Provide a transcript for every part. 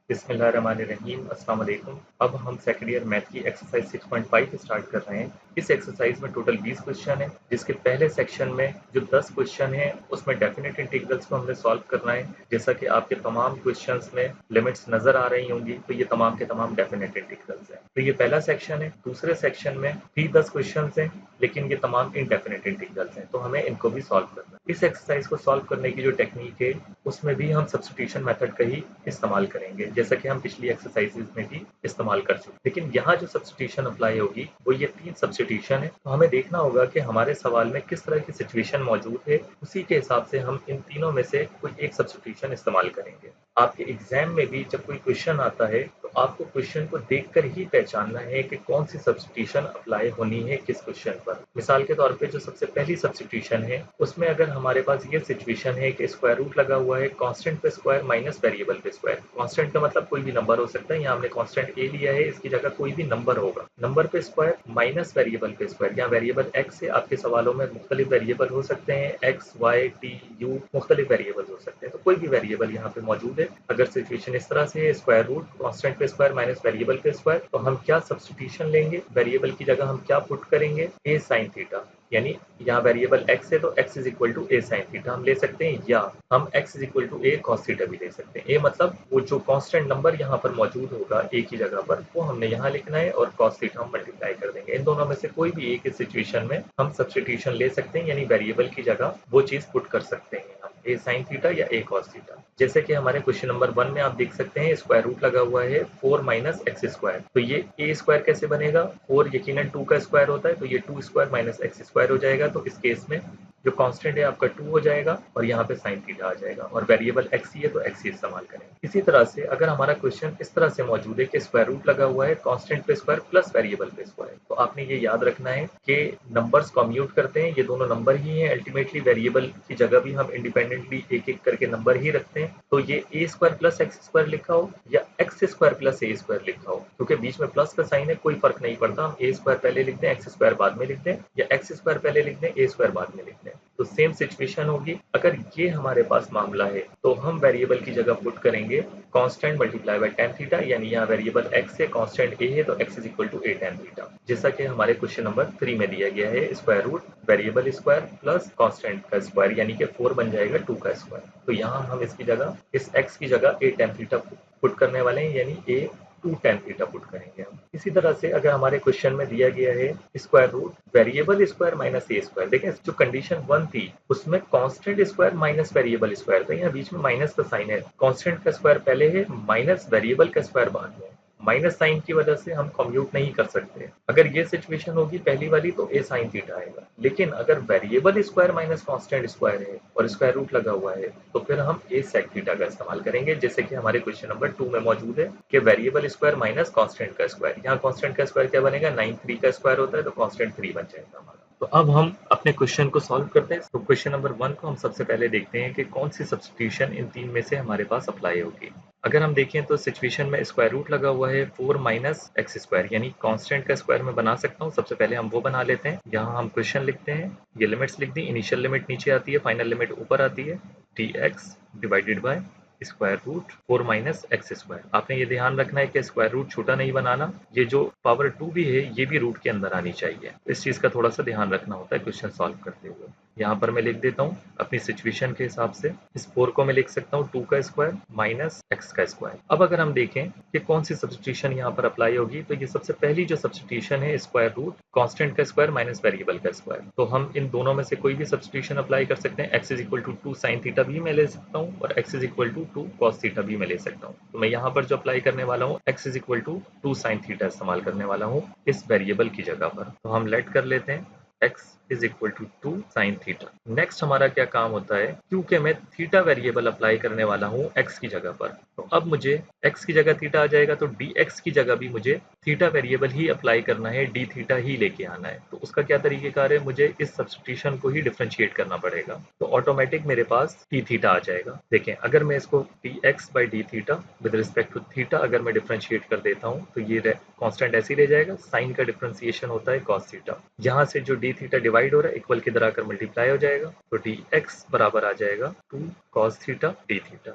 बिस्मिल्लाहिर्रहमानिर्रहीम अस्सलाम वालेकुम। अब हम सेकंड ईयर मैथ की एक्सरसाइज 6.5 स्टार्ट कर रहे हैं। इस एक्सरसाइज में टोटल 20 क्वेश्चन है, जिसके पहले सेक्शन में जो 10 क्वेश्चन है उसमें डेफिनेट इंटीग्रल्स को हमने सॉल्व करना है। जैसा कि आपके तमाम क्वेश्चंस में लिमिट्स नजर आ रही होंगी, तो ये तमाम के तमाम डेफिनेट इंटीग्रल्स हैं। तो ये पहला सेक्शन है। दूसरे सेक्शन में भी 10 क्वेश्चन हैं, लेकिन ये तमाम इनडेफिनेट इंटीग्रल्स हैं, तो हमें इनको भी सॉल्व करना है। इस एक्सरसाइज को सॉल्व करने की जो टेक्निक है उसमें भी हम सब्स्टिट्यूशन मेथड का ही इस्तेमाल करेंगे, जैसा कि हम पिछली एक्सरसाइजेज में भी इस्तेमाल कर चुके। लेकिन यहाँ जो सब्स्टिट्यूशन अप्लाई होगी वो ये 3 सब्स्टिट्यूशन है। तो हमें देखना होगा कि हमारे सवाल में किस तरह की सिचुएशन मौजूद है, उसी के हिसाब से हम इन तीनों में से कोई एक सब्स्टिट्यूशन इस्तेमाल करेंगे। आपके एग्जाम में भी जब कोई क्वेश्चन आता है तो आपको क्वेश्चन को देखकर ही पहचानना है कि कौन सी सब्स्टिट्यूशन अप्लाई होनी है किस क्वेश्चन पर। मिसाल के तौर पे जो सबसे पहली सब्स्टिट्यूशन है उसमें अगर हमारे पास ये सिचुएशन है कि स्क्वायर रूट लगा हुआ है कांस्टेंट पे स्क्वायर माइनस वेरिएबल पे स्क्वायर। कांस्टेंट का मतलब कोई भी नंबर हो सकता है, यहाँ हमने कांस्टेंट ए लिया है, इसकी जगह कोई भी नंबर होगा। नंबर पे स्क्वायर माइनस वेरिएबल पे स्क्वायर, यहाँ वेरिएबल एक्स है, आपके सवालों में मुख्तलिफ वेरिएबल हो सकते हैं, एक्स वाई टी यू मुख्तलिफ वेरिएबल हो सकते हैं, तो कोई भी वेरिएबल यहाँ पे मौजूद है। अगर सिचुएशन इस तरह से है स्क्वायर रूट कांस्टेंट पे स्क्वायर माइनस वेरिएबल पे स्क्वायर, तो हम क्या सब्स्टिट्यूशन लेंगे, वेरिएबल की जगह हम क्या पुट करेंगे, ए साइन थीटा। यानी यहाँ वेरिएबल x है तो x is equal to a sine theta हम ले सकते हैं, या हम x is equal to a cos theta भी ले सकते हैं। ए मतलब वो जो कांस्टेंट नंबर यहाँ पर मौजूद होगा ए की जगह पर, वो हमने यहाँ लिखना है और कॉस थीटा हम मल्टीप्लाई कर देंगे। इन दोनों में से कोई भी एक सिचुएशन में हम सब्स्टिट्यूशन ले सकते हैं, यानी वेरिएबल की जगह वो चीज पुट कर सकते हैं हम, ए साइन थीटा या ए कॉस थीटा। जैसे कि हमारे क्वेश्चन नंबर 1 में आप देख सकते हैं स्क्वायर रूट लगा हुआ है 4 माइनस एक्स स्क्वायर, तो ये ए स्क्वायर कैसे बनेगा, 4 यकीनन 2 का स्क्वायर होता है, तो ये 2 स्क्वायर माइनस एक्स स्क्वायर हो जाएगा। तो इस केस में जो कांस्टेंट है आपका 2 हो जाएगा और यहाँ पे साइन थीटा आ जाएगा, और वेरिएबल एक्स ही है तो एक्स ही इस्तेमाल करेंगे। इसी तरह से अगर हमारा क्वेश्चन इस तरह से मौजूद है कि स्क्वायर रूट लगा हुआ है कांस्टेंट पे स्क्वायर प्लस वेरिएबल पे स्क्वायर, तो आपने ये याद रखना है कि नंबर्स कम्यूट करते हैं, ये दोनों नंबर ही हैं अल्टीमेटली, वेरिएबल की जगह भी हम इंडिपेंडेंटली एक एक करके नंबर ही रखते हैं। तो ये ए स्क्वायर प्लस एक्स स्क्वायर लिखा हो या एक्स स्क्वायर प्लस ए स्क्वायर लिखा हो, क्योंकि बीच में प्लस का साइन है कोई फर्क नहीं पड़ता, हम ए स्क्वायर पहले लिख दें एक्स स्क्वायर बाद में लिख दें, या एक्स स्क्वायर पहले लिख दें ए स्क्वायर बाद में लिख दें, तो सेम सिचुएशन होगी। अगर ये हमारे पास मामला है तो हम वेरिएबल की जगह पुट करेंगे constant multiply by tan theta, यानी यहाँ वेरिएबल x है कांस्टेंट a है तो x is equal to a tan theta, जैसा कि हमारे क्वेश्चन नंबर 3 में दिया गया है। Square root variable square plus constant का स्क्वायर यानी कि 4 बन जाएगा 2 का स्क्वायर, तो यहाँ हम इसकी जगह इस x की जगह a tan थीटा पुट करने वाले हैं, यानी a 2 tan थीटा पुट करेंगे हम। इसी तरह से अगर हमारे क्वेश्चन में दिया गया है square root variable square minus a square, देखें जो कंडीशन 1 थी उसमें constant square minus variable square था, यहाँ बीच में माइनस का साइन है, कांस्टेंट का स्क्वायर पहले है माइनस वेरिएबल का स्क्वायर बाद में, माइनस साइन की वजह से हम कम्यूट नहीं कर सकते। अगर ये सिचुएशन होगी पहली वाली तो ए साइन थीटा आएगा, लेकिन अगर variable square minus constant square है और स्क्वायर रूट लगा हुआ है तो फिर हम ए सेक थीटा का इस्तेमाल करेंगे, जैसे कि हमारे क्वेश्चन नंबर 2 में मौजूद है कि वेरिएबल स्क्वायर माइनस कांस्टेंट का स्क्वायर, यहाँ कांस्टेंट का स्क्वायर क्या बनेगा 9 3 का स्क्वायर होता है तो कांस्टेंट 3 बन जाएगा हमारा। तो अब हम अपने क्वेश्चन को सॉल्व करते हैं। तो क्वेश्चन नंबर 1 को हम सबसे पहले देखते हैं कि कौन सी सब्स्टिट्यूशन इन तीन में से हमारे पास अप्लाई होगी। अगर हम देखें तो सिचुएशन में स्क्वायर रूट लगा हुआ है 4 माइनस एक्स स्क्वायर, यानी कांस्टेंट का स्क्वायर मैं बना सकता हूँ। सबसे पहले हम वो बना लेते हैं। यहाँ हम क्वेश्चन लिखते हैं, ये लिमिट्स लिख दी, इनिशियल लिमिट नीचे आती है, फाइनल लिमिट ऊपर आती है, dx divided by square root 4 minus x square. आपने ये ध्यान रखना है कि स्क्वायर रूट छोटा नहीं बनाना, ये जो पावर 2 भी है ये भी रूट के अंदर आनी चाहिए, इस चीज का थोड़ा सा ध्यान रखना होता है क्वेश्चन सॉल्व करते हुए। यहाँ पर मैं लिख देता हूँ अपनी सिचुएशन के हिसाब से, इस 4 को मैं लिख सकता हूँ 2 का स्क्वायर माइनस एक्स का स्क्वायर। अब अगर हम देखें कि कौन सी सब्स्टिट्यूशन यहाँ पर अप्लाई होगी, तो ये सबसे पहली जो सब्स्टिट्यूशन है स्क्वायर रूट कांस्टेंट का स्क्वायर माइनस वेरिएबल का स्क्वायर, तो हम इन दोनों में से कोई भी सब्स्टिट्यूशन अप्लाई कर सकते हैं। X is equal to 2 sine theta भी मैं ले सकता हूँ और x is equal to 2 cos theta भी मैं ले सकता हूँ। तो मैं यहाँ पर जो अप्लाई करने वाला हूँ x is equal to 2 sine theta इस्तेमाल करने वाला हूँ इस वेरिएबल की जगह पर। तो हम लेट कर लेते हैं x is equal to 2 sine theta. Next हमारा क्या काम होता है, क्योंकि मैं थीटा वेरिएबल अप्लाई करने वाला हूँ x की जगह पर, तो अब मुझे x की जगह थीटा आ जाएगा, तो dx की जगह भी मुझे थीटा वेरिएबल ही अप्लाई करना है, d थीटा ही लेके आना है। तो उसका क्या तरीकेकार है, मुझे इस सब्स्टिट्यूशन को ही डिफरेंशिएट करना पड़ेगा, तो ऑटोमेटिक मेरे पास d थीटा आ जाएगा। देखें अगर मैं इसको dx by D theta with respect to theta अगर मैं डिफरेंशिएट कर देता हूँ तो ये कांस्टेंट ऐसे ही रह जाएगा, साइन का डिफरेंशिएशन होता है cos थीटा, यहाँ से जो d थीटा डिवाइड हो रहा है इक्वल के इधर आकर मल्टीप्लाई हो जाएगा, तो dx बराबर आ जाएगा 2 cos थीटा d थीटा।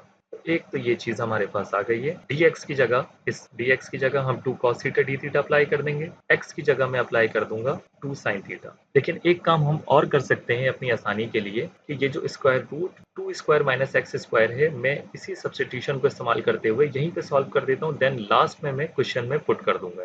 एक तो ये चीज हमारे पास आ गई है। dx की जगह, इस dx की जगह हम 2 cos theta d theta apply कर देंगे। x की जगह मैं अप्लाई कर दूंगा 2 sin थीटा। लेकिन एक काम हम और कर सकते हैं अपनी आसानी के लिए कि ये जो square root 2 square minus x square है, मैं इसी सब्स्टिट्यूशन को इस्तेमाल करते हुए यहीं पे सॉल्व कर देता हूँ। देन लास्ट में मैं क्वेश्चन में पुट कर दूंगा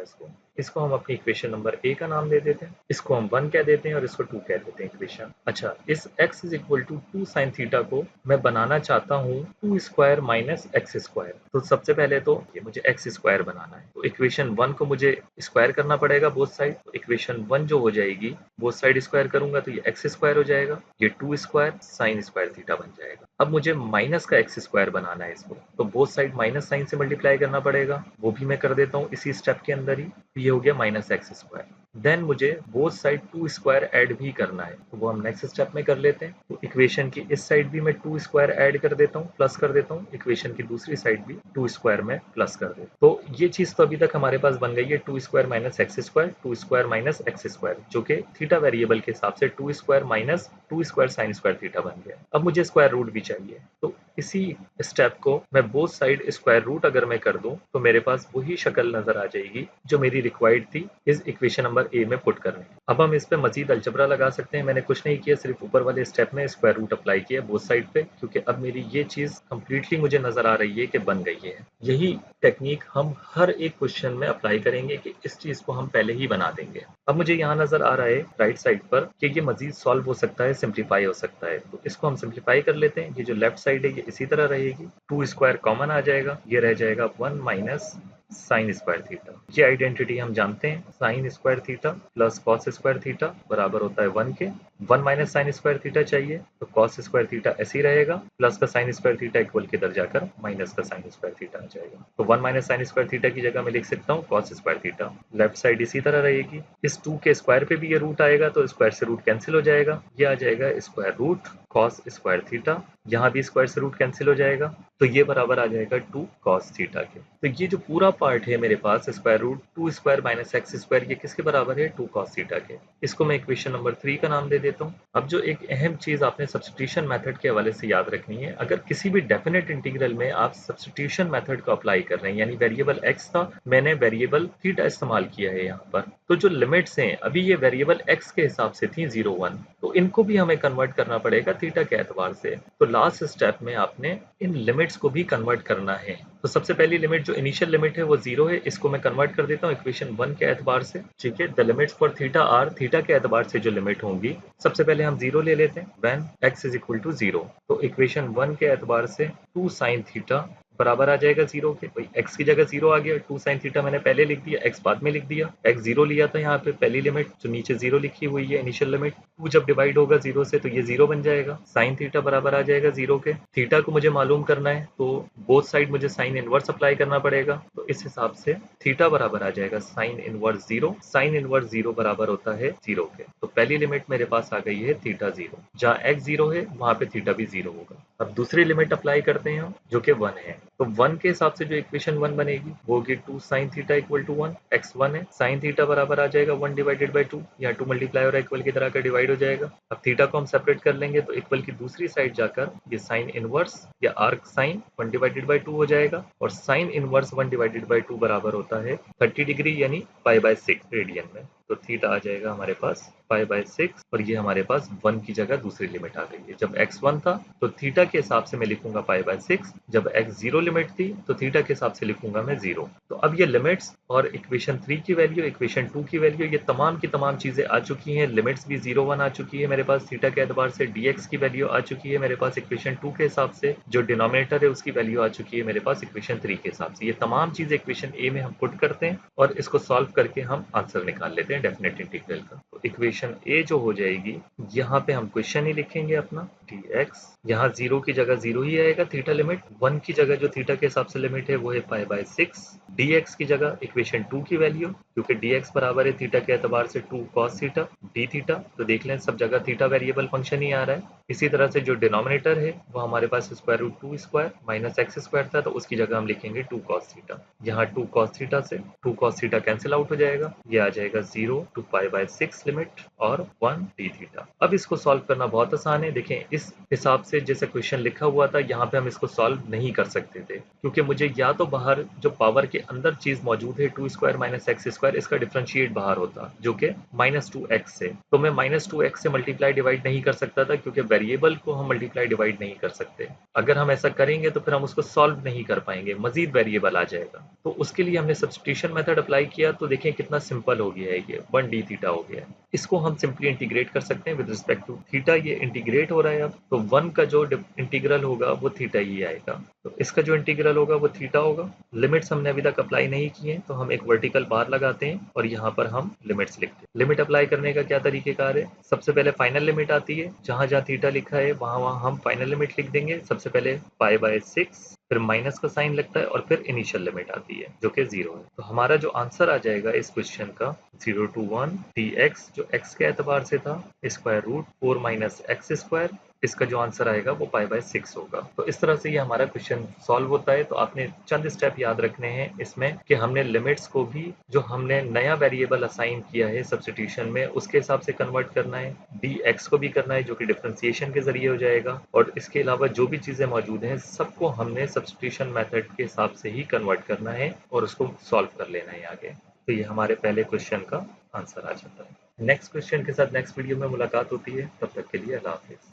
इसको हम अपनी इक्वेशन नंबर ए का नाम दे देते हैं, इसको हम 1 कह देते हैं और इसको 2 कह देते हैं इक्वेशन। अच्छा, इस x is equal to 2 sine theta को मैं बनाना चाहता हूँ 2 स्क्वायर माइनस एक्स स्क्वायर। तो सबसे पहले तो ये मुझे एक्स स्क्वायर बनाना है, तो इक्वेशन 1 को मुझे स्क्वायर करना पड़ेगा बोथ साइड। तो इक्वेशन 1 जो हो जाएगी बोथ साइड स्क्वायर करूंगा तो ये एक्स स्क्वायर हो जाएगा, ये 2 स्क्वायर साइन स्क्वायर थीटा बन जाएगा। अब मुझे माइनस का एक्स स्क्वायर बनाना है इसको, तो बोथ साइड माइनस साइन से मल्टीप्लाई करना पड़ेगा, वो भी मैं कर देता हूँ इसी स्टेप के अंदर ही। ये हो गया माइनस एक्स स्क्वायर। देन मुझे बोथ साइड 2 स्क्वायर ऐड भी करना है, तो वो हम नेक्स्ट स्टेप में कर लेते हैं। तो इक्वेशन की इस साइड भी मैं 2 स्क्वायर ऐड कर देता हूँ, प्लस कर देता हूँ। इक्वेशन की दूसरी साइड भी 2 स्क्वायर में प्लस कर देता हूँ। तो ये चीज तो अभी तक हमारे पास बन गई है 2 square minus x square, 2 square minus x square, जो कि थीटा वेरिएबल के हिसाब से 2 square minus 2 square sine square theta बन गया। अब मुझे स्क्वायर रूट भी चाहिए, तो इसी स्टेप को मैं बोथ साइड स्क्वायर रूट अगर मैं कर दूं तो मेरे पास वही शक्ल नजर आ जाएगी जो मेरी रिक्वायर्ड थी इस इक्वेशन नंबर ए में पुट करने। अब हम इस पे मजीद अलजबरा लगा सकते हैं। मैंने कुछ नहीं किया, सिर्फ ऊपर वाले स्टेप में स्क्वायर रूट अप्लाई किया बोथ साइड पे, क्योंकि अब मेरी ये चीज कंप्लीटली मुझे नजर आ रही है कि बन गई है। यही टेक्निक हम हर एक क्वेश्चन में अप्लाई करेंगे कि इस चीज को हम पहले ही बना देंगे। अब मुझे यहाँ नजर आ रहा है राइट साइड पर कि ये मजीद सॉल्व हो सकता है, सिंप्लीफाई हो सकता है, तो इसको हम सिंप्लीफाई कर लेते हैं। ये जो लेफ्ट साइड है ये इसी तरह रहेगी, 2 स्क्वायर कॉमन आ जाएगा, ये रह जाएगा 1 माइनस साइन स्क्वायर थीटा। ये आइडेंटिटी हम जानते हैं, sine square theta plus cos square theta बराबर होता है 1 के। 1 माइनस साइन स्क्वायर थीटा चाहिए तो कॉस स्क्वायर थीटा ऐसे ही रहेगा, प्लस का साइन स्क्वायर थीटा इक्वल के इधर जाकर माइनस का साइन स्क्वायर थीटा आ जाएगा। तो 1 माइनस साइन स्क्वायर थीटा की जगह मैं लिख सकता हूँ cos square theta. Left side इसी तरह रहेगी, इस 2 के स्क्वायर पे भी ये रूट आएगा तो स्क्वायर से रूट कैंसिल हो जाएगा, ये आ जाएगा square root cos square theta. यहाँ भी स्क्वायर से रूट कैंसिल हो जाएगा तो ये बराबर आ जाएगा 2 कॉस थीटा के। तो ये जो पूरा पार्ट है मेरे पास square root 2 square minus x square, ये किसके बराबर है 2 कॉस थीटा के। इसको मैं इक्वेशन नंबर 3 का नाम दे देता हूँ। अब जो एक अहम चीज आपने सब्स्टिट्यूशन मेथड के हवाले से याद रखनी है, अगर किसी भी डेफिनेट इंटीग्रल में आप सब्स्टिट्यूशन मेथड को अप्लाई कर रहे हैं, यानी वेरिएबल एक्स था, मैंने वेरिएबल थीटा इस्तेमाल किया है यहाँ पर, तो जो लिमिट्स हैं अभी ये वेरिएबल एक्स के हिसाब से थी 0 1, तो इनको भी हमें कन्वर्ट करना पड़ेगा थीटा के एतबार से। तो लास्ट स्टेप में आपने इन लिमिट्स को भी कन्वर्ट करना है। तो सबसे पहली लिमिट जो इनिशियल लिमिट है वो 0 है, इसको मैं कन्वर्ट कर देता हूँ इक्वेशन 1 के एतबार से। ठीक है, the limits for theta are, theta के एतबार से जो लिमिट होंगी, सबसे पहले हम 0 ले लेते हैं when x is equal to 0। तो इक्वेशन 1 के एतबार से 2 साइन थीटा बराबर आ जाएगा 0 के। भाई x की जगह 0 आ गया, 2 साइन थीटा मैंने पहले लिख दिया, x बाद में लिख दिया। x 0 लिया था यहाँ पे पहली लिमिट, जो नीचे 0 लिखी हुई है इनिशियल लिमिट, 2 जब डिवाइड होगा 0 से तो ये 0 बन जाएगा। साइन थीटा बराबर आ जाएगा 0 के। थीटा को मुझे मालूम करना है तो बोथ साइड मुझे साइन इनवर्स अप्लाई करना पड़ेगा, तो इस हिसाब से थीटा बराबर आ जाएगा साइन इनवर्स 0। साइन इनवर्स 0 बराबर होता है 0 के। तो पहली लिमिट मेरे पास आ गई है थीटा 0, जहाँ x 0 है वहां पे थीटा भी 0 होगा। अब दूसरी लिमिट अप्लाई करते हैं हम, जो कि 1 है। तो 1 के हिसाब से जो इक्वेशन 1 बनेगी वो होगी 2 sine theta equal to 1, x 1 है, साइन थीटा बराबर आ जाएगा 1 डिवाइडेड बाई 2, या 2 मल्टीप्लाई और इक्वल की तरह का डिवाइड हो जाएगा। अब थीटा को हम सेपरेट कर लेंगे तो इक्वल की दूसरी साइड जाकर ये साइन इनवर्स या आर्क साइन 1 डिवाइडेड बाई 2 हो जाएगा, और साइन इनवर्स 1 डिवाइडेड बाई 2 बराबर होता है 30 डिग्री यानी पाई बाय 6 रेडियन में। तो थीटा आ जाएगा हमारे पास पाई बाय 6, और ये हमारे पास 1 की जगह दूसरी लिमिट आ गई है। जब x 1 था तो थीटा के हिसाब से मैं लिखूंगा पाई बाय 6, जब x 0 लिमिट थी तो थीटा के हिसाब से लिखूंगा मैं 0। तो अब ये लिमिट्स और इक्वेशन 3 की वैल्यू, इक्वेशन 2 की वैल्यू, ये तमाम की तमाम चीजें आ चुकी हैं। लिमिट्स भी 0 1 आ चुकी है मेरे पास थीटा के एतबार से, dx की वैल्यू आ चुकी है मेरे पास इक्वेशन 2 के हिसाब से, जो डिनोमिनेटर है उसकी वैल्यू आ चुकी है मेरे पास इक्वेशन 3 के हिसाब से। ये तमाम चीजें इक्वेशन ए में हम पुट करते हैं और इसको सॉल्व करके हम आंसर निकाल लेते हैं डेफिनेट इंटीग्रल का। तो इक्वेशन ए जो हो जाएगी, यहाँ पे हम क्वेश्चन ही लिखेंगे अपना dx, यहाँ 0 की जगह 0 ही आएगा थीटा लिमिट, 1 की जगह जो थीटा के हिसाब से लिमिट है वो है पाई बाय 6, dx की जगह इक्वेशन 2 की वैल्यू, क्योंकि dx बराबर है थीटा के एतबार से 2 cos थीटा d थीटा, तो देख लें सब जगह थीटा वेरिएबल फंक्शन ही आ रहा है। इसी तरह से जो डिनोमिनेटर है वो हमारे पास square root 2 square minus x square था, तो उसकी जगह हम लिखेंगे 2 cos थीटा। यहाँ 2 cos थीटा से 2 cos थीटा कैंसिल आउट हो जाएगा, ये आ जाएगा 0 to pi by 6 limit limit और 1 डी थीटा। अब इसको सॉल्व करना बहुत आसान है। देखें इस हिसाब से जैसे क्वेश्चन लिखा हुआ था यहाँ पे हम इसको सॉल्व नहीं कर सकते थे, क्योंकि मुझे या तो बाहर जो पावर के अंदर चीज मौजूद है 2² - x², इसका डिफरेंशिएट बाहर होता जो कि -2x से, तो मैं -2x से मल्टीप्लाई डिवाइड नहीं कर सकता था, क्योंकि वेरिएबल को हम मल्टीप्लाई डिवाइड नहीं कर सकते। अगर हम ऐसा करेंगे तो फिर हम उसको सॉल्व नहीं कर पाएंगे, मजीद वेरिएबल आ जाएगा। तो उसके लिए हमने सब्स्टिट्यूशन मेथड अप्लाई किया, तो देखें कितना सिंपल हो गया है, ये 1 डी थीटा हो गया। इसको हम सिंपली इंटीग्रेट कर सकते हैं विद रिस्पेक्ट टू थीटा। ये इंटीग्रेट हो रहा है अब, तो 1 का जो इंटीग्रल होगा वो थीटा ही आएगा, तो इसका जो इंटीग्रल होगा वो थीटा होगा। लिमिट्स हमने अभी तक अप्लाई नहीं किए हैं, तो हम एक वर्टिकल बार लगाते हैं और यहाँ पर हम लिमिट्स लिखते हैं। लिमिट अप्लाई करने का क्या तरीकेकार है, सबसे पहले फाइनल लिमिट आती है, जहां जहां थीटा लिखा है वहां वहां हम फाइनल लिमिट लिख देंगे। सबसे पहले π/6, फिर माइनस का साइन लगता है और फिर इनिशियल लिमिट आती है जो कि 0 है। तो हमारा जो आंसर आ जाएगा इस क्वेश्चन का 0 to 1 dx, जो x के एतबार से था, √4 - x², इसका जो आंसर आएगा वो π/6 होगा। तो इस तरह से ये हमारा क्वेश्चन सॉल्व होता है। तो आपने चंद स्टेप याद रखने हैं इसमें कि हमने लिमिट्स को भी जो हमने नया वेरिएबल असाइन किया है सब्स्टिट्यूशन में उसके हिसाब से कन्वर्ट करना है, dx को भी करना है जो कि डिफरेंशिएशन के जरिए हो जाएगा, और इसके अलावा जो भी चीजें मौजूद हैं सबको हमने सब्स्टिट्यूशन मेथड के हिसाब से ही कन्वर्ट करना है और उसको सॉल्व कर लेना है आगे। तो ये हमारे पहले क्वेश्चन का आंसर आ जाता है। नेक्स्ट क्वेश्चन के साथ नेक्स्ट वीडियो में मुलाकात होती है, तब तक के लिए अल्लाह हाफिज।